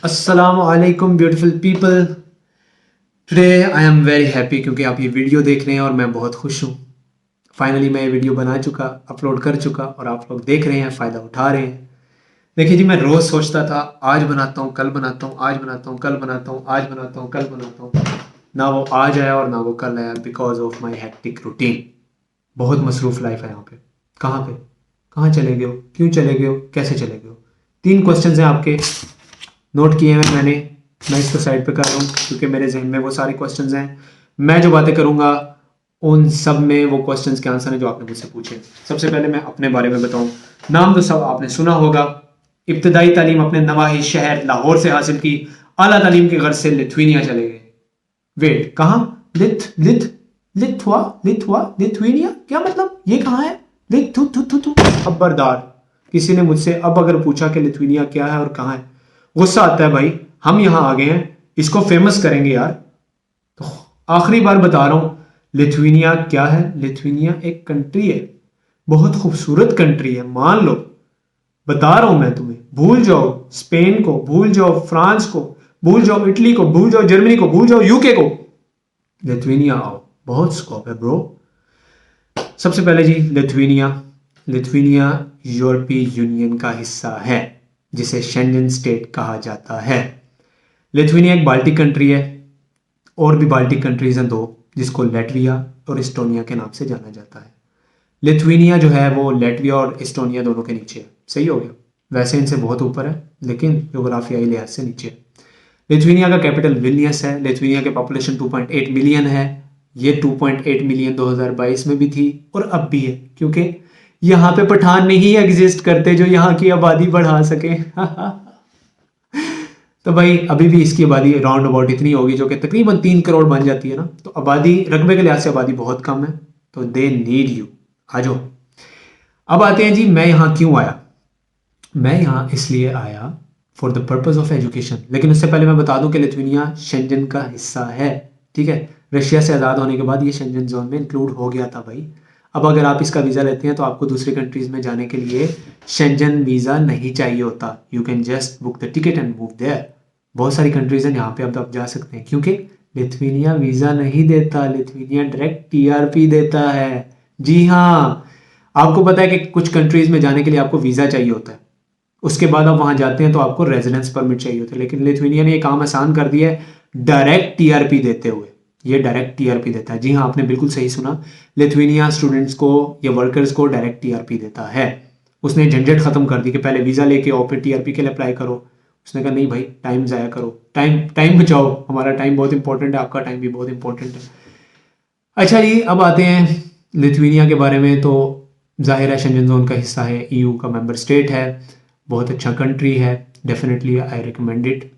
अस्सलाम वालेकुम beautiful people. Today I am very happy क्योंकि आप ये वीडियो देख रहे हैं और मैं बहुत खुश हूँ। फाइनली मैं ये वीडियो बना चुका, अपलोड कर चुका और आप लोग देख रहे हैं, फ़ायदा उठा रहे हैं। देखिए जी, मैं रोज़ सोचता था आज बनाता हूँ, कल बनाता हूँ, आज बनाता हूँ, कल बनाता हूँ, आज बनाता हूँ, कल बनाता हूँ। ना वो आज आया और ना वो कल आया because of my hectic routine. बहुत मसरूफ़ लाइफ है यहाँ पे। कहाँ चले गए हो, क्यों चले गए हो, कैसे चले गए हो? 3 क्वेश्चन हैं आपके, नोट किए हैं मैंने। मैं इसको साइड पे कर रहा हूँ क्योंकि मेरे जहन में वो सारे क्वेश्चंस हैं। मैं जो बातें करूँगा उन सब में वो क्वेश्चंस के आंसर हैं जो आपने मुझसे पूछे। सबसे पहले मैं अपने बारे में बताऊँ। नाम तो सब आपने सुना होगा। इब्तदाई तालीम अपने नवाही शहर लाहौर से हासिल की। आला तालीम की गर्ज से लिथुआनिया चले गए। वेट, कहाँ? लिथुआनिया क्या मतलब? ये कहाँ है? खबरदार, किसी ने मुझसे अब अगर पूछा कि लिथुआनिया क्या है और कहाँ है, गुस्सा आता है भाई। हम यहां आ गए हैं, इसको फेमस करेंगे यार। तो आखिरी बार बता रहा हूं, लिथुआनिया क्या है? लिथुआनिया एक कंट्री है, बहुत खूबसूरत कंट्री है, मान लो। बता रहा हूं मैं तुम्हें, भूल जाओ स्पेन को, भूल जाओ फ्रांस को, भूल जाओ इटली को, भूल जाओ जर्मनी को, भूल जाओ यूके को। लिथुआनिया आओ, बहुत स्कोप है ब्रो। सबसे पहले जी, लिथुआनिया यूरोपीय यूनियन का हिस्सा है जिसे शेंजन स्टेट कहा जाता है। लिथुआनिया एक बाल्टिक कंट्री है, और भी बाल्टिक कंट्रीज हैं 2, जिसको लेटविया और इस्टोनिया के नाम से जाना जाता है। लिथुआनिया जो है वो लेटविया और इस्टोनिया दोनों के नीचे है। सही हो गया? वैसे इनसे बहुत ऊपर है लेकिन जोग्राफियाई लिहाज से नीचे है। लिथुआनिया का कैपिटल विल्नियस है। लिथुआनिया के पॉपुलेशन 2.8 मिलियन है। ये 2.8 मिलियन 2022 में भी थी और अब भी है, क्योंकि यहाँ पे पठान नहीं एग्जिस्ट करते जो यहाँ की आबादी बढ़ा सके। तो भाई अभी भी इसकी आबादी राउंड अबाउट इतनी होगी जो कि तकरीबन 3 करोड़ बन जाती है ना। तो आबादी, रकबे के लिहाज से आबादी बहुत कम है, तो दे नीड यू। आ जाओ। अब आते हैं जी, मैं यहाँ क्यों आया। मैं यहाँ इसलिए आया for the purpose of education. लेकिन उससे पहले मैं बता दूं कि लिथुआनिया शेंजन का हिस्सा है। ठीक है, रशिया से आज़ाद होने के बाद ये शेंजन जोन में इंक्लूड हो गया था भाई। अब अगर आप इसका वीज़ा लेते हैं तो आपको दूसरी कंट्रीज में जाने के लिए शेंजन वीज़ा नहीं चाहिए होता। You can just book the ticket and move there. बहुत सारी कंट्रीज हैं जहाँ पे अब आप जा सकते हैं, क्योंकि लिथुआनिया वीज़ा नहीं देता, लिथुआनिया डायरेक्ट टीआरपी देता है। जी हाँ, आपको पता है कि कुछ कंट्रीज में जाने के लिए आपको वीज़ा चाहिए होता है, उसके बाद आप वहां जाते हैं तो आपको रेजिडेंस परमिट चाहिए होता है। लेकिन लिथुआनिया ने ये काम आसान कर दिया है डायरेक्ट टीआरपी देते हुए। ये डायरेक्ट टीआरपी देता है। जी हाँ, आपने बिल्कुल सही सुना, लिथुआनिया स्टूडेंट्स को या वर्कर्स को डायरेक्ट टीआरपी देता है। उसने झंझट खत्म कर दी कि पहले वीज़ा लेके आओ फिर टीआरपी के लिए अप्लाई करो। उसने कहा नहीं भाई, टाइम ज़ाया करो, टाइम बचाओ। हमारा टाइम बहुत इंपॉर्टेंट है, आपका टाइम भी बहुत इंपॉर्टेंट है। अच्छा जी, अब आते हैं लिथुआनिया के बारे में। तो जाहिर है शेंजन जोन का हिस्सा है, ईयू का मेंबर स्टेट है, बहुत अच्छा कंट्री है, डेफिनेटली आई रिकमेंड इट।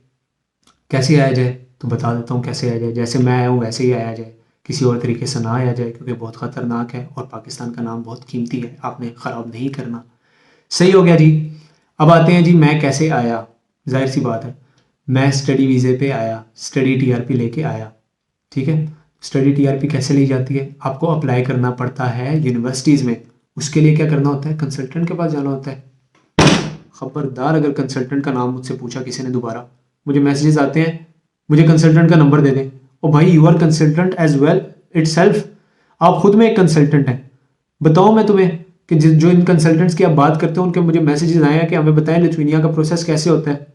कैसे आया जाए तो बता देता हूँ कैसे आया जाए। जैसे मैं आया हूँ वैसे ही आया जाए, किसी और तरीके से ना आया जाए, क्योंकि बहुत ख़तरनाक है और पाकिस्तान का नाम बहुत कीमती है, आपने ख़राब नहीं करना। सही हो गया जी। अब आते हैं जी, मैं कैसे आया। जाहिर सी बात है, मैं स्टडी वीज़े पे आया, स्टडी टीआरपी लेके आया। ठीक है, स्टडी टीआरपी कैसे ली जाती है? आपको अप्लाई करना पड़ता है यूनिवर्सिटीज़ में। उसके लिए क्या करना होता है? कंसल्टेंट के पास जाना होता है। खबरदार, अगर कंसल्टेंट का नाम मुझसे पूछा किसी ने दोबारा, मुझे मैसेजेस आते हैं, मुझे कंसल्टेंट का नंबर दे दें। ओ भाई, you are consultant as well itself. आप खुद में एक कंसल्टेंट हैं। बताओ मैं तुम्हें कि जो इन कंसल्टेंट्स की आप बात करते हो उनके मुझे मैसेजेस आए हैं कि हमें बताएं लिथुआनिया का प्रोसेस कैसे होता है।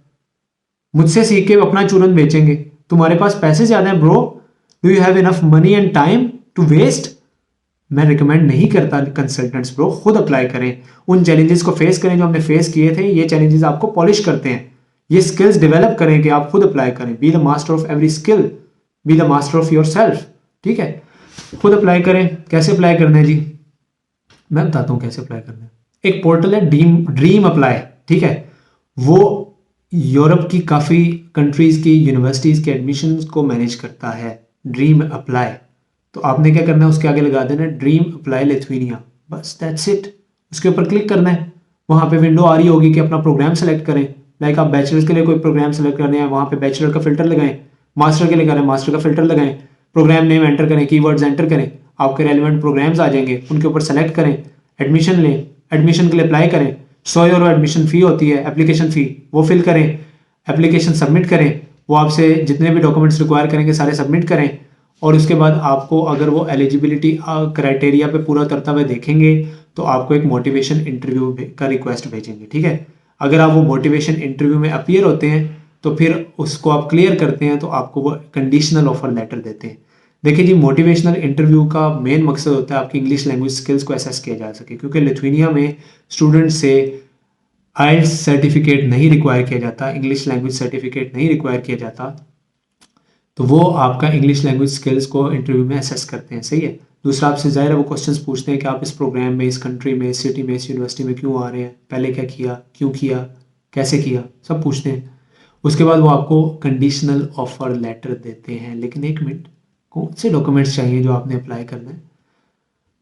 मुझसे सीख के अपना चूरन बेचेंगे। तुम्हारे पास पैसे ज्यादा हैं bro, do you have enough money and time to waste? मैं रिकमेंड नहीं करता कंसल्टेंट्स ब्रो, खुद अप्लाई करें, उन चैलेंजेस को फेस करें जो हमने फेस किए थे। ये चैलेंजेस आपको पॉलिश करते हैं, ये स्किल्स डेवलप करें कि आप खुद अप्लाई करें। Be the master of every skill, be the master of your self. ठीक है, खुद अप्लाई करें। कैसे अप्लाई करना है जी, मैं बताता हूँ कैसे अप्लाई करना है। एक पोर्टल है ड्रीम अप्लाई। ठीक है, वो यूरोप की काफ़ी कंट्रीज की यूनिवर्सिटीज़ के एडमिशन्स को मैनेज करता है। ड्रीम अप्लाई, तो आपने क्या करना है, उसके आगे लगा देना ड्रीम अप्लाई लिथुआनिया, बस दैट्स इट। उसके ऊपर क्लिक करना है, वहाँ पे विंडो आ रही होगी कि अपना प्रोग्राम सेलेक्ट करें। लाइक आप बैचलर्स के लिए कोई प्रोग्राम सेलेक्ट करने हैं, वहाँ पे बैचलर का फिल्टर लगाएं। मास्टर के लिए करें, मास्टर का फिल्टर लगाएं। प्रोग्राम नेम एंटर करें, कीवर्ड्स एंटर करें, आपके रेलिवेंट प्रोग्राम्स आ जाएंगे, उनके ऊपर सेलेक्ट करें, एडमिशन लें, एडमिशन के लिए अप्लाई करें। 100 यूरो एडमिशन फ़ी होती है, एप्लीकेशन फ़ी, वो फिल करें। एप्लीकेशन सबमिट करें, वो आपसे जितने भी डॉक्यूमेंट्स रिक्वायर करेंगे सारे सबमिट करें, और उसके बाद आपको अगर वो एलिजिबिलिटी क्राइटेरिया पे पूरा करता हुआ देखेंगे तो आपको एक मोटिवेशन इंटरव्यू का रिक्वेस्ट भेजेंगे, ठीक है। अगर आप वो मोटिवेशन इंटरव्यू में अपीयर होते हैं तो फिर उसको आप क्लियर करते हैं तो आपको वो कंडीशनल ऑफर लेटर देते हैं। देखिए जी, मोटिवेशनल इंटरव्यू का मेन मकसद होता है आपकी इंग्लिश लैंग्वेज स्किल्स को असेस किया जा सके, क्योंकि लिथुआनिया में स्टूडेंट से आइल्स सर्टिफिकेट नहीं रिक्वायर किया जाता, इंग्लिश लैंग्वेज सर्टिफिकेट नहीं रिक्वायर किया जाता, तो वो आपका इंग्लिश लैंग्वेज स्किल्स को इंटरव्यू में असेस करते हैं, सही है। दूसरा, आपसे ज़ाहिर है वो क्वेश्चंस पूछते हैं कि आप इस प्रोग्राम में, इस कंट्री में, इस सिटी में, इस यूनिवर्सिटी में क्यों आ रहे हैं, पहले क्या किया, क्यों किया, कैसे किया, सब पूछते हैं। उसके बाद वो आपको कंडीशनल ऑफर लेटर देते हैं। लेकिन एक मिनट, कौन से डॉक्यूमेंट्स चाहिए जो आपने अप्लाई करना है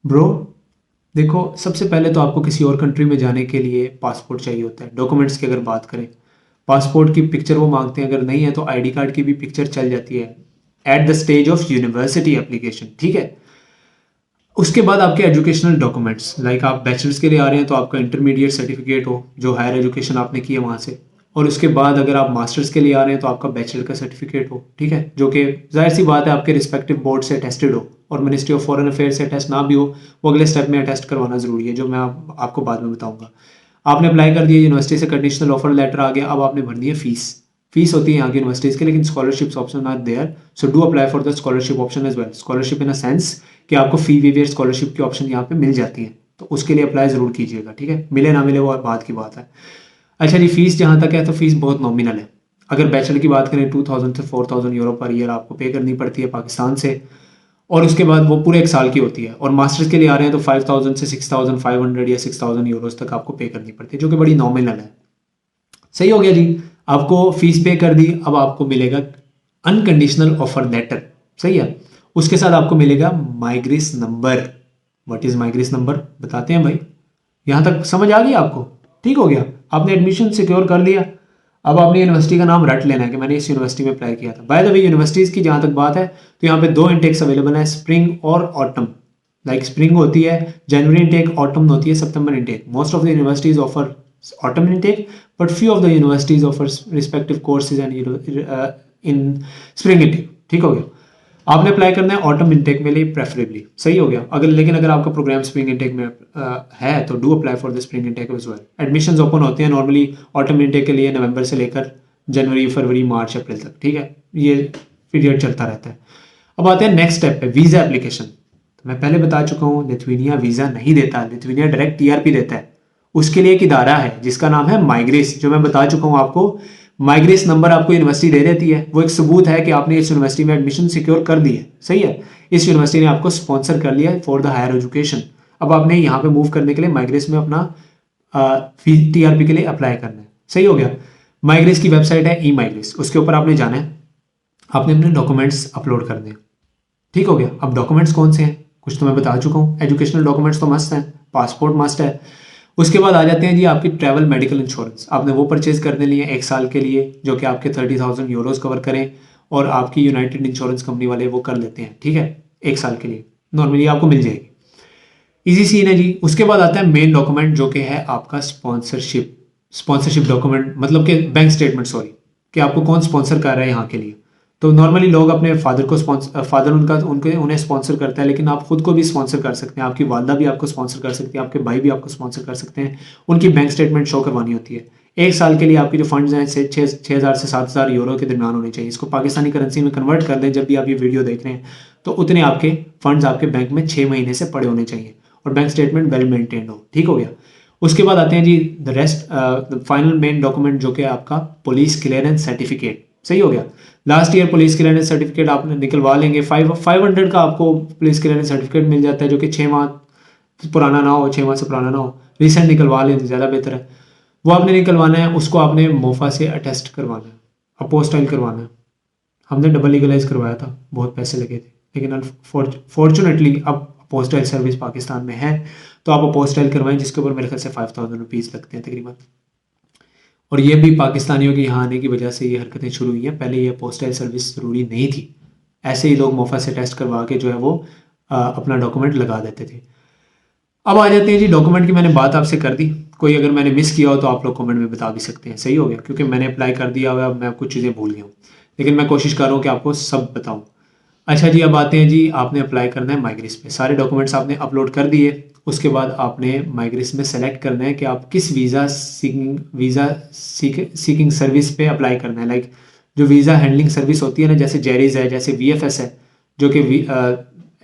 ब्रो? देखो, सबसे पहले तो आपको किसी और कंट्री में जाने के लिए पासपोर्ट चाहिए होता है। डॉक्यूमेंट्स की अगर बात करें, पासपोर्ट की पिक्चर वो मांगते हैं, अगर नहीं है तो आईडी कार्ड की भी पिक्चर चल जाती है at the stage of university application, ठीक है। उसके बाद आपके एजुकेशनल डॉक्यूमेंट्स, लाइक आप बैचलर्स के लिए आ रहे हैं तो आपका इंटरमीडिएट सर्टिफिकेट हो जो हायर एजुकेशन आपने की है वहाँ से, और उसके बाद अगर आप मास्टर्स के लिए आ रहे हैं तो आपका बैचलर का सर्टिफिकेट हो, ठीक है, जो कि जाहिर सी बात है आपके रिस्पेक्टिव बोर्ड से अटेस्टेड हो, और मिनिस्ट्री ऑफ फॉरेन अफेयर से अटेस्ट ना भी हो, वो अगले स्टेप में अटेस्ट करवाना जरूरी है, जो मैं आपको बाद में बताऊंगा। आपने अप्लाई कर दिया, यूनिवर्सिटी से कंडीशनल ऑफर लेटर आ गया, अब आपने भरनी है फीस। फीस होती है यहाँ की यूनिवर्सिटीज़ के, लेकिन scholarships option are there, so do apply for the scholarship option as well. Scholarship in a sense कि आपको फी वेवियर स्कॉलरशिप की ऑप्शन यहाँ पे मिल जाती है, तो उसके लिए अप्लाई ज़रूर कीजिएगा, ठीक है। मिले ना मिले वो बात की बात है। अच्छा जी, फीस जहाँ तक है तो फीस बहुत नॉमिनल है। अगर बैचलर की बात करें 2000 से 4000 यूरो पर ईयर आपको पे करनी पड़ती है पाकिस्तान से, और उसके बाद वो पूरे एक साल की होती है। और मास्टर्स के लिए आ रहे हैं तो 5000 से 6500 या 6000 यूरोज तक आपको पे करनी पड़ती है, जो कि बड़ी नॉमिनल है। सही हो गया जी, आपको फीस पे कर दी, अब आपको मिलेगा अनकंडीशनल ऑफर लेटर, सही है। उसके साथ आपको मिलेगा माइग्रेस नंबर। व्हाट इज माइग्रेस नंबर बताते हैं भाई, यहां तक समझ आ गई आपको? ठीक हो गया, आपने एडमिशन सिक्योर कर लिया। अब आपने यूनिवर्सिटी का नाम रट लेना है कि मैंने इस यूनिवर्सिटी में अप्लाई किया था। बाय द वे, यूनिवर्सिटीज़ की जहाँ तक बात है तो यहाँ पे दो इंटेक्स अवेलेबल है, स्प्रिंग और ऑटम। लाइक स्प्रिंग होती है जनवरी इंटेक, ऑटम होती है सितंबर intake. Most of the universities offer autumn intake, but few of the universities offer respective courses and in spring intake. ठीक हो गया, आपने अप्लाई करना है ऑटम इंटेक में लिए प्रेफरेबली, सही हो गया। लेकिन अगर आपका प्रोग्राम स्प्रिंग इंटेक में है तो do apply for the spring intake as well. Admissions open होते हैं नॉर्मली ऑटम इंटेक के लिए नवंबर से लेकर जनवरी, फरवरी, मार्च, अप्रैल तक, ठीक है, ये पीरियड चलता रहता है। अब आते हैं नेक्स्ट स्टेप पे, वीज़ा एप्लीकेशन। तो मैं पहले बता चुका हूँ लिथुआनिया वीज़ा नहीं देता, लिथुआनिया डायरेक्ट टीआरपी देता है। उसके लिए एक इदारा है जिसका नाम है माइग्रेस, जो मैं बता चुका हूँ आपको। माइग्रेस नंबर आपको यूनिवर्सिटी दे देती है, वो एक सबूत है कि आपने इस यूनिवर्सिटी में एडमिशन सिक्योर कर दी है, सही है। इस यूनिवर्सिटी ने आपको स्पॉन्सर कर लिया फॉर द हायर एजुकेशन। अब आपने यहाँ पे मूव करने के लिए माइग्रेस में अपना टीआरपी के लिए अप्लाई करना है, सही हो गया। माइग्रेस की वेबसाइट है ई माइग्रेस, उसके ऊपर आपने जाना है, आपने अपने डॉक्यूमेंट्स अपलोड करने हैं। ठीक हो गया। अब डॉक्यूमेंट्स कौन से हैं, कुछ तो मैं बता चुका हूँ। एजुकेशनल डॉक्यूमेंट्स तो मस्ट हैं, पासपोर्ट मस्ट है। उसके बाद आ जाते हैं जी आपकी ट्रैवल मेडिकल इंश्योरेंस। आपने वो परचेज करने लिए एक साल के लिए, जो कि आपके 30,000 यूरोज कवर करें, और आपकी यूनाइटेड इंश्योरेंस कंपनी वाले वो कर लेते हैं, ठीक है, एक साल के लिए नॉर्मली आपको मिल जाएगी। इजी सीन है जी। उसके बाद आता है मेन डॉक्यूमेंट, जो कि है आपका स्पॉन्सरशिप डॉक्यूमेंट, मतलब कि बैंक स्टेटमेंट, सॉरी, कि आपको कौन स्पॉन्सर कर रहा है यहाँ के लिए। तो नॉर्मली लोग अपने फादर को फादर उन्हें स्पॉन्सर करता है, लेकिन आप खुद को भी स्पॉन्सर कर सकते हैं, आपकी वालदा भी आपको स्पॉन्सर कर सकती है, आपके भाई भी आपको स्पॉन्सर कर सकते हैं। उनकी बैंक स्टेटमेंट शो करवानी होती है। एक साल के लिए आपकी जो फंड्स हैं 6,000 से 7,000 यूरो के दरमियान होने चाहिए। इसको पाकिस्तानी करेंसी में कन्वर्ट कर दें जब भी आप ये वीडियो देख रहे हैं, तो उतने आपके फंड्स आपके बैंक में 6 महीने से पड़े होने चाहिए, और बैंक स्टेटमेंट वेल मेंटेन्ड हो। ठीक हो गया। उसके बाद आते हैं जी the rest, final main document, जो कि आपका पुलिस क्लियरेंस सर्टिफिकेट, सही हो गया। Last year police clearance certificate आप निकलवा लेंगे, 500 का आपको पुलिस क्लियरेंस सर्टिफिकेट मिल जाता है, जो कि 6 माह पुराना ना हो, 6 माह से पुराना ना हो, रिसेंट निकलवा लें तो ज़्यादा बेहतर है। वो आपने निकलवाना है, उसको आपने मोफा से अटेस्ट करवाना है, अपोस्टाइल करवाना है। हमने डबल लीगलाइज करवाया था, बहुत पैसे लगे थे, लेकिन फॉर्चुनेटली अब अपोस्टाइल सर्विस पाकिस्तान में है, तो आप अपोस्टाइल करवाएं, जिसके ऊपर मेरे ख्याल से 5,000 रुपीज़ लगते हैं तकरीबन। और ये भी पाकिस्तानियों के यहाँ आने की वजह से ये हरकतें शुरू हुई हैं। पहले ये पोस्टल सर्विस ज़रूरी नहीं थी, ऐसे ही लोग मोफा से टेस्ट करवा के जो है वो अपना डॉक्यूमेंट लगा देते थे। अब आ जाते हैं जी डॉक्यूमेंट की। मैंने बात आपसे कर दी, कोई अगर मैंने मिस किया हो तो आप लोग कमेंट में बता भी सकते हैं। सही हो गया, क्योंकि मैंने अप्लाई कर दिया हुआ, अब मैं कुछ चीज़ें भूल गया हूँ, लेकिन मैं कोशिश कर रहा हूँ कि आपको सब बताऊँ। अच्छा जी, अब आते हैं जी, आपने अप्लाई करना है माइग्रेस पे। सारे डॉक्यूमेंट्स आपने अपलोड कर दिए। उसके बाद आपने माइग्रेस में सेलेक्ट करना है कि आप किस वीज़ा सीकिंग सर्विस पे अप्लाई करना है। लाइक जो वीज़ा हैंडलिंग सर्विस होती है ना, जैसे जेरीज है, जैसे वीएफएस है, जो कि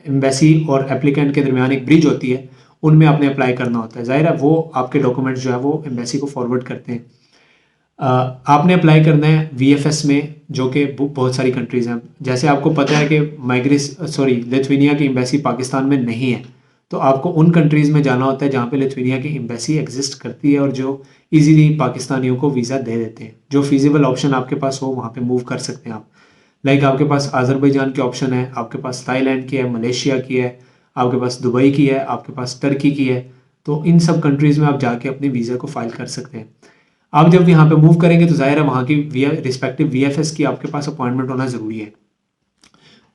एम्बेसी और एप्लीकेंट के दरमियान एक ब्रिज होती है, उनमें आपने अप्लाई करना होता है। जाहिर है वो आपके डॉक्यूमेंट्स जो है वो एम्बेसी को फॉरवर्ड करते हैं। आपने अप्लाई करना है वीएफएस में, जो कि बहुत सारी कंट्रीज़ हैं। जैसे आपको पता है कि लिथुआनिया की एम्बेसी पाकिस्तान में नहीं है, तो आपको उन कंट्रीज़ में जाना होता है जहाँ पे लिथुआनिया की एम्बेसी एग्जिस्ट करती है और जो इजीली पाकिस्तानियों को वीज़ा दे देते हैं। जो फीजिबल ऑप्शन आपके पास हो वहाँ पे मूव कर सकते हैं आप। लाइक आपके पास अज़रबैजान की ऑप्शन है, आपके पास थाईलैंड की है, मलेशिया की है, आपके पास दुबई की है, आपके पास टर्की की है। तो इन सब कंट्रीज़ में आप जाके अपने वीज़ा को फाइल कर सकते हैं। आप जब यहाँ पे मूव करेंगे तो जाहिर है वहाँ की रिस्पेक्टिव वीएफएस की आपके पास अपॉइंटमेंट होना ज़रूरी है।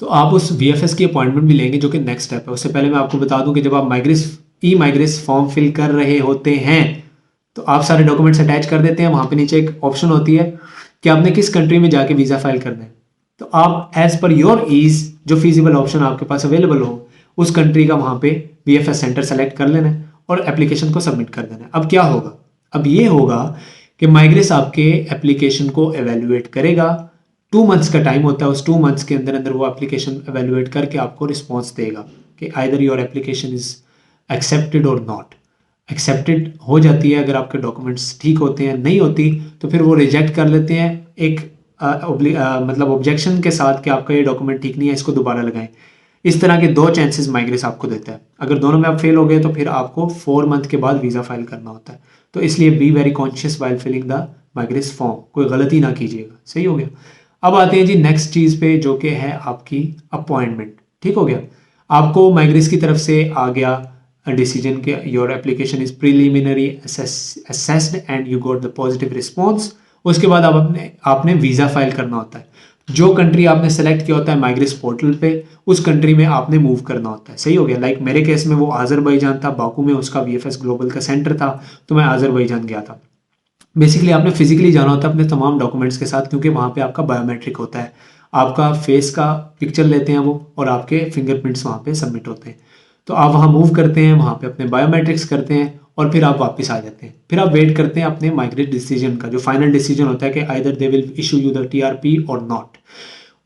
तो आप उस वीएफएस की अपॉइंटमेंट भी लेंगे, जो कि नेक्स्ट स्टेप है। उससे पहले मैं आपको बता दूं कि जब आप माइग्रेस फॉर्म फिल कर रहे होते हैं तो आप सारे डॉक्यूमेंट्स अटैच कर देते हैं। वहाँ पे नीचे एक ऑप्शन होती है कि आपने किस कंट्री में जाके वीज़ा फाइल करना है। तो आप एज पर योर ईज जो फिजिबल ऑप्शन आपके पास अवेलेबल हो उस कंट्री का वहाँ पे वीएफएस सेंटर सेलेक्ट कर लेना है और एप्लीकेशन को सबमिट कर देना है। अब क्या होगा, अब ये होगा कि माइग्रेस आपके एप्लीकेशन को एवेल्युएट करेगा। 2 मंथ्स का टाइम होता है, उस 2 मंथ्स के अंदर अंदर वो एप्लीकेशन एवेल्युएट करके आपको रिस्पॉन्स देगा कि either your application is accepted और नॉट। एक्सेप्टेड हो जाती है अगर आपके डॉक्यूमेंट्स ठीक होते हैं, नहीं होती तो फिर वो रिजेक्ट कर लेते हैं एक मतलब ऑब्जेक्शन के साथ कि आपका ये डॉक्यूमेंट ठीक नहीं है, इसको दोबारा लगाएं। इस तरह के 2 चांसेस माइग्रेस आपको देता है। अगर दोनों में आप फेल हो गए तो फिर आपको 4 मंथ के बाद वीज़ा फाइल करना होता है। तो इसलिए be very conscious while filling the माइग्रेस फॉर्म, कोई गलती ना कीजिएगा। सही हो गया। अब आते हैं जी नेक्स्ट चीज़ पे, जो कि है आपकी अपॉइंटमेंट। ठीक हो गया, आपको माइग्रेस की तरफ से आ गया डिसीजन के your application is preliminary assessed and you got the positive response. उसके बाद आप आपने वीज़ा फाइल करना होता है। जो कंट्री आपने सेलेक्ट किया होता है माइग्रेस पोर्टल पे, उस कंट्री में आपने मूव करना होता है। सही हो गया। लाइक मेरे केस में वो आज़रबाईजान था, बाकू में उसका वीएफएस ग्लोबल का सेंटर था, तो मैं आज़रबाईजान गया था। बेसिकली आपने फिजिकली जाना होता है अपने तमाम डॉक्यूमेंट्स के साथ, क्योंकि वहाँ पे आपका बायोमेट्रिक होता है। आपका फेस का पिक्चर लेते हैं वो और आपके फिंगरप्रिंट्स वहाँ पे सबमिट होते हैं। तो आप वहाँ मूव करते हैं, वहाँ पे अपने बायोमेट्रिक्स करते हैं और फिर आप वापस आ जाते हैं। फिर आप वेट करते हैं अपने माइग्रेट डिसीजन का, जो फाइनल डिसीजन होता है कि either they will issue you the TRP और नॉट।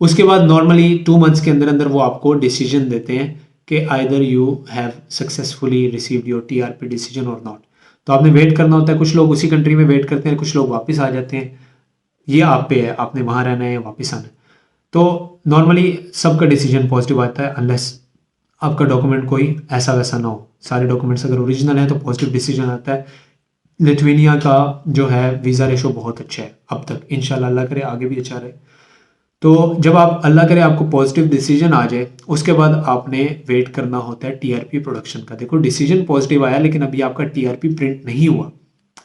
उसके बाद नॉर्मली 2 मंथ्स के अंदर अंदर वो आपको डिसीजन देते हैं कि either you have successfully received your TRP decision और नॉट। तो आपने वेट करना होता है। कुछ लोग उसी कंट्री में वेट करते हैं, कुछ लोग वापस आ जाते हैं। ये आप पे है, आपने वहाँ रहना है या वापस आना है। तो नॉर्मली सबका डिसीजन पॉजिटिव आता है, अनलेस आपका डॉक्यूमेंट कोई ऐसा वैसा ना हो। सारे डॉक्यूमेंट्स अगर ओरिजिनल है तो पॉजिटिव डिसीजन आता है। लिथुआनिया का जो है वीज़ा रेशो बहुत अच्छा है अब तक, इंशाल्लाह अल्लाह करे आगे भी अच्छा रहे। तो जब आप अल्लाह करे आपको पॉजिटिव डिसीजन आ जाए, उसके बाद आपने वेट करना होता है टीआरपी प्रोडक्शन का। देखो डिसीजन पॉजिटिव आया लेकिन अभी आपका टीआरपी प्रिंट नहीं हुआ।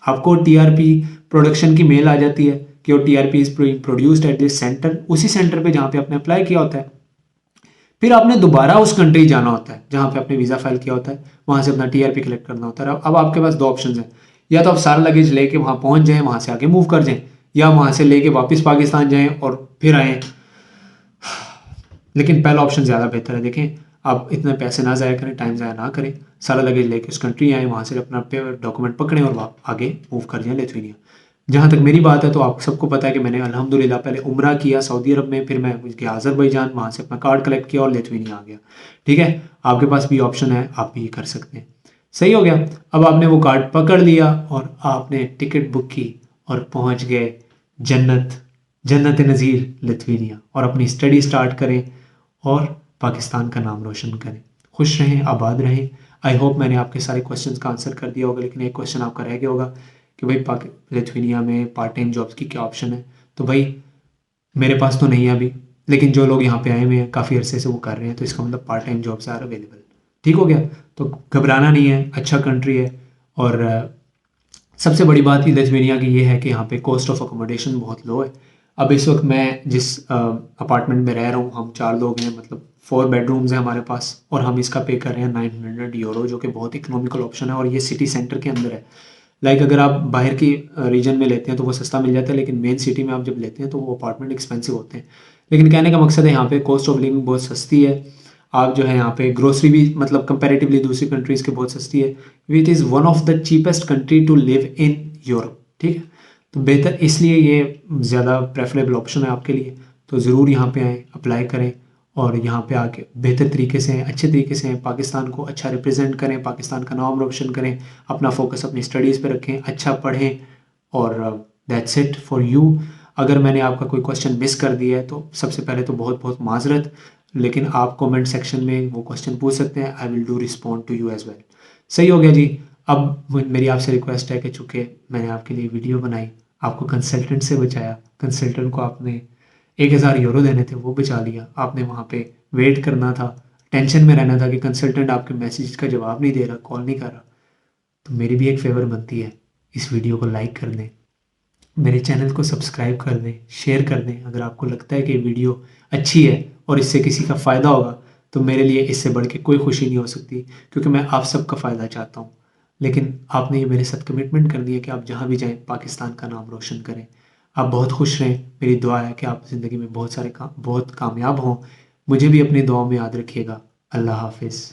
आपको टीआरपी प्रोडक्शन की मेल आ जाती है कि वो TRP is produced at this centre, उसी सेंटर पे जहाँ पे आपने अप्लाई किया होता है। फिर आपने दोबारा उस कंट्री जाना होता है जहाँ पे आपने वीज़ा फाइल किया होता है, वहाँ से अपना टीआरपी कलेक्ट करना होता है। अब आपके पास 2 ऑप्शन हैं, या तो आप सारा लगेज लेके वहाँ पहुँच जाएँ, वहाँ से आगे मूव कर जाएँ, या वहाँ से लेके वापस पाकिस्तान जाएँ और फिर आएँ। लेकिन पहला ऑप्शन ज़्यादा बेहतर है। देखें, आप इतने पैसे ना ज़ाया करें, टाइम ज़ाया ना करें, सारा लगेज लेके उस कंट्री आए, वहाँ से अपना डॉक्यूमेंट पकड़ें और आगे मूव कर जाएँ लिथुआनिया। जहाँ तक मेरी बात है तो आप सबको पता है कि मैंने अल्हम्दुलिल्लाह पहले उम्रा किया सऊदी अरब में, फिर मैं गया अज़रबैजान, वहाँ से अपना कार्ड कलेक्ट किया और लिथुआनिया आ गया। ठीक है, आपके पास भी ऑप्शन है, आप भी ये कर सकते हैं। सही हो गया। अब आपने वो कार्ड पकड़ लिया और आपने टिकट बुक की और पहुँच गए जन्नत, जन्नत नज़ीर लिथुआनिया, और अपनी स्टडी स्टार्ट करें और पाकिस्तान का नाम रोशन करें। खुश रहें, आबाद रहें। आई होप मैंने आपके सारे क्वेश्चंस का आंसर कर दिया होगा, लेकिन एक क्वेश्चन आपका रह गया होगा कि भाई लिथुआनिया में पार्ट टाइम जॉब्स की क्या ऑप्शन है। तो भाई मेरे पास तो नहीं है अभी, लेकिन जो लोग यहाँ पे आए हुए हैं काफ़ी अरसे से वो कर रहे हैं, तो इसका मतलब part time jobs are available. ठीक हो गया। तो घबराना नहीं है, अच्छा कंट्री है। और सबसे बड़ी बात लिथुआनिया की ये है कि यहाँ पे कॉस्ट ऑफ अकोमोडेशन बहुत लो है। अब इस वक्त मैं जिस अपार्टमेंट में रह रहा हूँ, हम 4 लोग हैं, मतलब 4 बेडरूम्स हैं हमारे पास और हम इसका पे कर रहे हैं 900 यूरो, जो कि बहुत इकोनॉमिकल ऑप्शन है और ये सिटी सेंटर के अंदर है। लाइक अगर आप बाहर की रीजन में लेते हैं तो वो सस्ता मिल जाता है, लेकिन मेन सिटी में आप जब लेते हैं तो वो अपार्टमेंट एक्सपेंसिव होते हैं। लेकिन कहने का मकसद है यहाँ पे कॉस्ट ऑफ लिविंग बहुत सस्ती है। आप जो है यहाँ पे ग्रोसरी भी मतलब कंपैरेटिवली दूसरी कंट्रीज़ के बहुत सस्ती है। Which is one of the cheapest country to live in Europe, ठीक है। तो बेहतर इसलिए ये ज़्यादा प्रेफरेबल ऑप्शन है आपके लिए। तो ज़रूर यहाँ पे आएँ, अप्लाई करें और यहाँ पे आके बेहतर तरीके से अच्छे तरीके से पाकिस्तान को अच्छा रिप्रेजेंट करें, पाकिस्तान का नाम रोशन करें, अपना फोकस अपनी स्टडीज़ पे रखें, अच्छा पढ़ें और दैट्स इट फॉर यू। अगर मैंने आपका कोई क्वेश्चन मिस कर दिया है तो सबसे पहले तो बहुत बहुत माजरत, लेकिन आप कमेंट सेक्शन में वो क्वेश्चन पूछ सकते हैं। I will do respond to you as well. सही हो गया जी। अब मेरी आपसे रिक्वेस्ट है कि चूँकि मैंने आपके लिए वीडियो बनाई, आपको कंसल्टेंट से बचाया, कंसल्टेंट को आपने 1000 यूरो देने थे वो बचा लिया, आपने वहाँ पे वेट करना था, टेंशन में रहना था कि कंसल्टेंट आपके मैसेज का जवाब नहीं दे रहा, कॉल नहीं कर रहा। तो मेरी भी एक फेवर बनती है, इस वीडियो को लाइक कर दें, मेरे चैनल को सब्सक्राइब कर दें, शेयर कर दें। अगर आपको लगता है कि वीडियो अच्छी है और इससे किसी का फ़ायदा होगा तो मेरे लिए इससे बढ़ के कोई खुशी नहीं हो सकती, क्योंकि मैं आप सबका फ़ायदा चाहता हूँ। लेकिन आपने ये मेरे साथ कमिटमेंट कर दिया कि आप जहाँ भी जाएं पाकिस्तान का नाम रोशन करें। आप बहुत खुश रहें, मेरी दुआ है कि आप ज़िंदगी में बहुत सारे काम बहुत कामयाब हों। मुझे भी अपनी दुआओं में याद रखिएगा। अल्लाह हाफिज़।